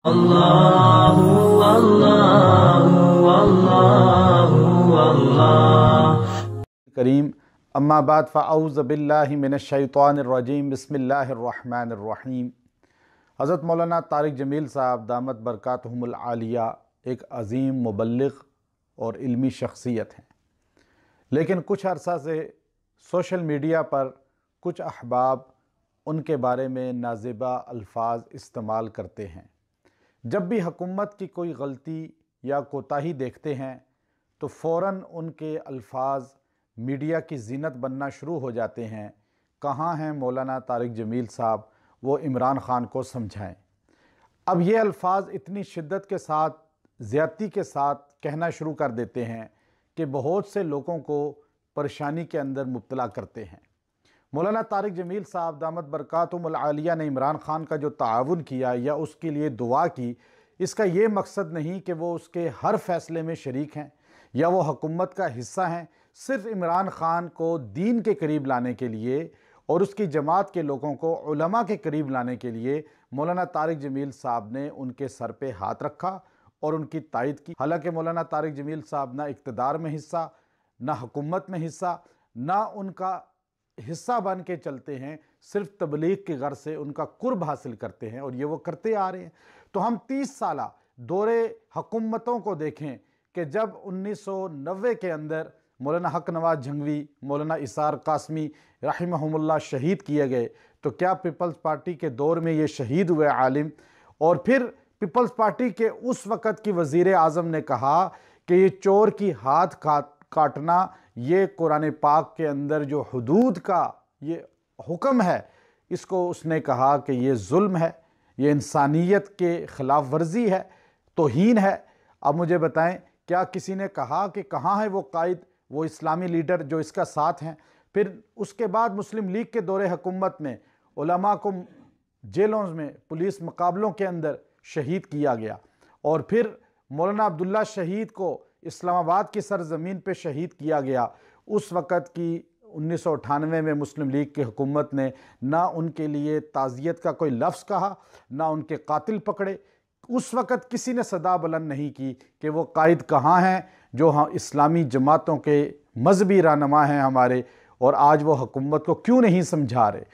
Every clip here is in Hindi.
अल्लाहु अल्लाहु अल्लाहु अल्लाह करीम अम्मा बाद फ़अऊज़ु बिल्लाहि मिनश्शैतानिर्रजीम बिस्मिल्लाहिर्रहमानिर्रहीम। हज़रत मौलाना तारिक जमील साहब दामत बरकातहुमुल आलिया एक अज़ीम मुबल्लिग़ और इल्मी शख्सियत हैं, लेकिन कुछ अरसा से सोशल मीडिया पर कुछ अहबाब उनके बारे में नाज़िबा अल्फाज इस्तेमाल करते हैं। जब भी हुकूमत की कोई गलती या कोताही देखते हैं तो फ़ौरन उनके अल्फाज मीडिया की ज़ीनत बनना शुरू हो जाते हैं। कहाँ हैं मौलाना तारिक जमील साहब, वो इमरान ख़ान को समझाएं। अब ये अल्फाज इतनी शिद्दत के साथ, ज़्यादती के साथ कहना शुरू कर देते हैं कि बहुत से लोगों को परेशानी के अंदर मुब्तला करते हैं। मौलाना तारिक जमील साहब दामत बरकातहुमुल आलिया ने इमरान ख़ान का जो ताआवुन किया या उसके लिए दुआ की, इसका ये मकसद नहीं कि वो उसके हर फ़ैसले में शरीक हैं या वो हुकूमत का हिस्सा हैं। सिर्फ़ इमरान ख़ान को दीन के करीब लाने के लिए और उसकी जमात के लोगों को उलमा के करीब लाने के लिए मौलाना तारिक जमील साहब ने उनके सर पे हाथ रखा और उनकी तायद की। हालांकि मौलाना तारिक जमील साहब ना इक़्तिदार में हिस्सा, ना हुकूमत में हिस्सा, ना उनका हिस्सा बन के चलते हैं, सिर्फ तबलीग की गर्ज से उनका कुर्ब हासिल करते हैं और ये वो करते आ रहे हैं। तो हम 30 साला दौरे हुकूमतों को देखें कि जब 1990 के अंदर मौलाना हक नवाज जंगवी, मौलाना इसार कासमी रहमहुमुल्लाह शहीद किए गए, तो क्या पीपल्स पार्टी के दौर में ये शहीद हुए आलिम? और फिर पीपल्स पार्टी के उस वक़्त की वज़ीर आज़म ने कहा कि ये चोर की हाथ काटना, ये कुरान पाक के अंदर जो हुदूद का ये हुक्म है, इसको उसने कहा कि ये जुल्म है, ये इंसानियत के ख़िलाफ़ वर्जी है, तौहीन है। अब मुझे बताएं, क्या किसी ने कहा कि कहाँ है वो कायद, वो इस्लामी लीडर जो इसका साथ हैं? फिर उसके बाद मुस्लिम लीग के दौरे हुकूमत में उलमा को जेलों में पुलिस मुकाबलों के अंदर शहीद किया गया और फिर मौलाना अब्दुल्ला शहीद को इस्लामाबाद की सरजमीन पे शहीद किया गया। उस वक़्त की 1998 में मुस्लिम लीग की हुकूमत ने ना उनके लिए ताज़ियत का कोई लफ्ज़ कहा, ना उनके कातिल पकड़े। उस वक़्त किसी ने सदा बुलंद नहीं की कि वो कायद कहाँ हैं जो हाँ इस्लामी जमातों के मजहबी रहनुमा हैं हमारे, और आज वो हुकूमत को क्यों नहीं समझा रहे।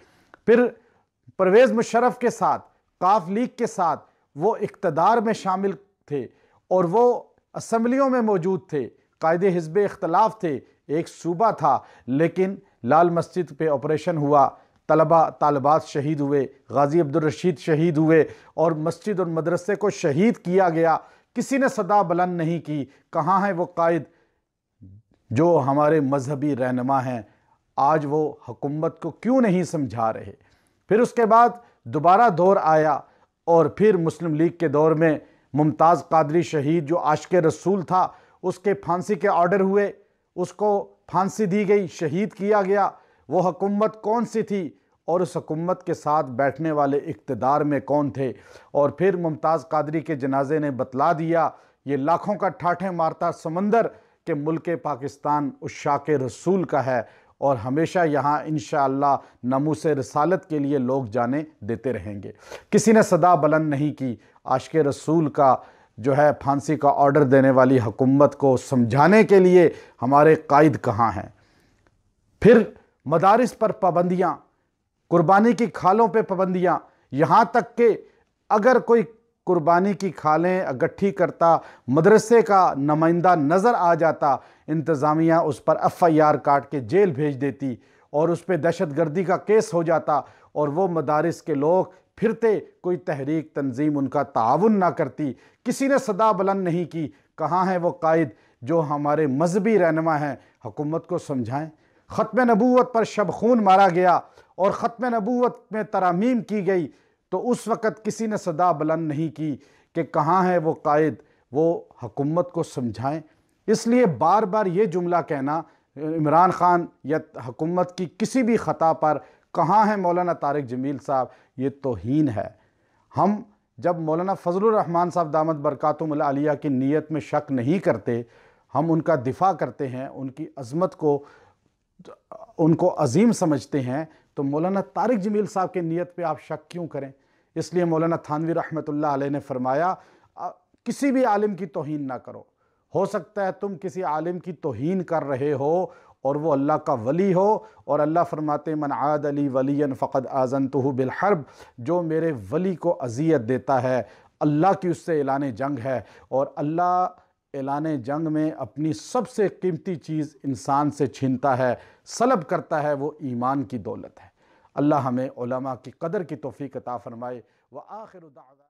फिर परवेज़ मुशर्रफ के साथ, काफ लीग के साथ वो इक़्तिदार में शामिल थे और वो असम्बलियों में मौजूद थे, कायदे हिज़्ब इख्तलाफ थे, एक सूबा था, लेकिन लाल मस्जिद पे ऑपरेशन हुआ, तलबा तालिबात शहीद हुए, गाजी अब्दुल रशीद शहीद हुए और मस्जिद और मदरसे को शहीद किया गया। किसी ने सदा बुलंद नहीं की, कहाँ है वो कायद जो हमारे मजहबी रहनुमा हैं, आज वो हुकूमत को क्यों नहीं समझा रहे। फिर उसके बाद दोबारा दौर आया और फिर मुस्लिम लीग के दौर में मुमताज़ कादरी शहीद जो आशिक़ रसूल था, उसके फांसी के ऑर्डर हुए, उसको फांसी दी गई, शहीद किया गया। वो हुकूमत कौन सी थी और उस हुकूमत के साथ बैठने वाले इक़्तिदार में कौन थे? और फिर मुमताज़ कादरी के जनाजे ने बतला दिया, ये लाखों का ठाठे मारता समंदर के मुल्क पाकिस्तान उश्शाक़ रसूल का है और हमेशा यहाँ इंशाअल्लाह नमूसे रसालत के लिए लोग जाने देते रहेंगे। किसी ने सदा बुलंद नहीं की। आशिक़ रसूल का जो है फांसी का ऑर्डर देने वाली हुकूमत को समझाने के लिए हमारे कायद कहाँ हैं? फिर मदारिस पर पाबंदियाँ, कुर्बानी की खालों पे पाबंदियाँ, यहाँ तक कि अगर कोई कुर्बानी की खालें इकट्ठी करता, मदरसे का नुमाइंदा नज़र आ जाता, इंतज़ामिया उस पर FIR काट के जेल भेज देती और उस पर दहशतगर्दी का केस हो जाता और वो मदारिस के लोग फिरते, कोई तहरीक तंजीम उनका ताउन ना करती। किसी ने सदा बुलंद नहीं की। कहाँ है वो कायद जो हमारे मजहबी रहनुमा हैं? हुकूमत को समझाएं। ख़त्म नबूवत पर शब खून मारा गया और ख़त्म नबूवत में तरामीम की गई, तो उस वक़्त किसी ने सदा बुलंद नहीं की कि कहाँ है वो कायद, वो हुकूमत को समझाएं। इसलिए बार बार ये जुमला कहना इमरान ख़ान या हुकूमत की किसी भी ख़ता पर कहाँ है मौलाना तारिक जमील साहब, ये तौहीन है। हम जब मौलाना फजलुर रहमान साहब दामत बरकातहुमुल आलिया की नीयत में शक नहीं करते, हम उनका दिफा करते हैं, उनकी अज़मत को, उनको अजीम समझते हैं, तो मौलाना तारिक जमील साहब की नीयत पे आप शक क्यों करें? इसलिए मौलाना थानवी रहमतुल्लाह अलैह ने फरमाया किसी भी आलिम की तौहीन ना करो। हो सकता है तुम किसी आलिम की तौहीन कर रहे हो और वो अल्लाह का वली हो, और अल्लाह फरमाते मन आद अली वलियन फ़क़द आज़नतुहु बिल हर्ब, जो मेरे वली को अज़ियत देता है अल्लाह की उससे ऐलान जंग है। और अल्लाह ऐलान जंग में अपनी सबसे कीमती चीज़ इंसान से छीनता है, सलब करता है, वो ईमान की दौलत है। अल्लाह हमें उलमा की कदर की तौफ़ीक़ अता फ़रमाए। व आखिर दावा।